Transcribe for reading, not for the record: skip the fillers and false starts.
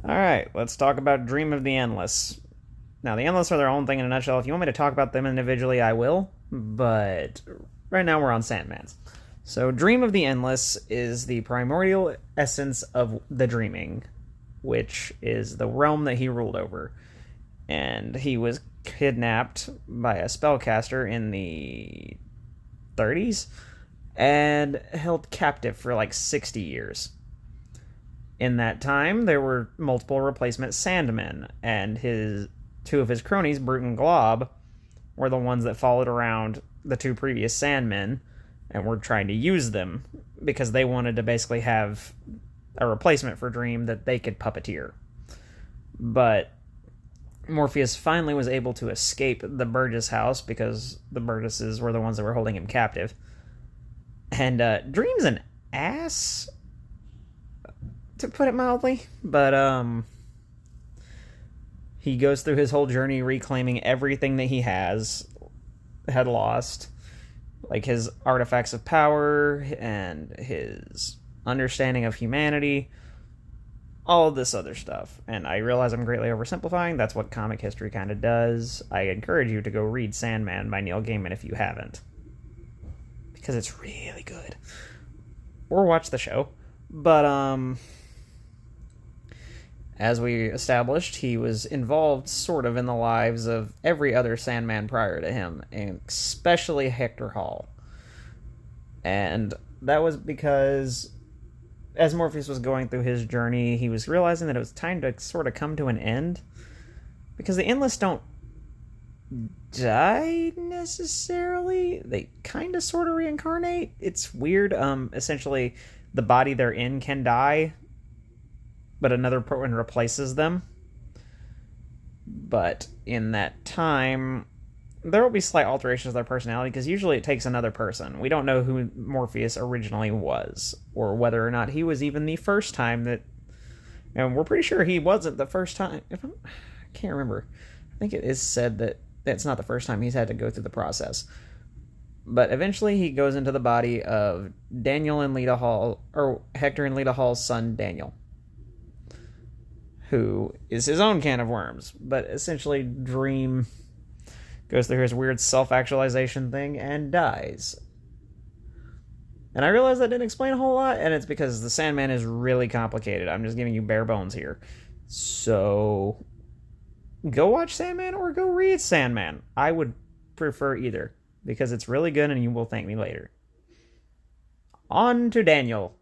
Alright, let's talk about Dream of the Endless. Now, the Endless are their own thing in a nutshell. If you want me to talk about them individually, I will, but right now we're on Sandman's. So, Dream of the Endless is the primordial essence of the dreaming, which is the realm that he ruled over. And he was kidnapped by a spellcaster in the 30s and held captive for like 60 years. In that time, there were multiple replacement Sandmen, and his two of his cronies, Brute and Glob, were the ones that followed around the two previous Sandmen and were trying to use them because they wanted to basically have a replacement for Dream that they could puppeteer. But Morpheus finally was able to escape the Burgess house because the Burgesses were the ones that were holding him captive. And Dream's an ass, to put it mildly, but he goes through his whole journey reclaiming everything that he had lost, like his artifacts of power and his understanding of humanity, all of this other stuff. And I realize I'm greatly oversimplifying. That's what comic history kind of does. I encourage you to go read Sandman by Neil Gaiman if you haven't, because it's really good. Or watch the show. But as we established, he was involved sort of in the lives of every other Sandman prior to him, and especially Hector Hall. And that was because as Morpheus was going through his journey, he was realizing that it was time to sort of come to an end. Because the Endless don't die necessarily. They kind of sort of reincarnate. It's weird. Essentially, the body they're in can die, but another one replaces them. But in that time, there will be slight alterations of their personality, because usually it takes another person. We don't know who Morpheus originally was, or whether or not he was even the first time that... And we're pretty sure he wasn't the first time. I can't remember. I think it is said that it's not the first time he's had to go through the process. But eventually he goes into the body of Daniel and Lita Hall, or Hector and Lita Hall's son, Daniel, who is his own can of worms. But essentially, Dream goes through his weird self-actualization thing and dies. And I realize that didn't explain a whole lot, and it's because the Sandman is really complicated. I'm just giving you bare bones here. So, go watch Sandman or go read Sandman. I would prefer either, because it's really good and you will thank me later. On to Daniel.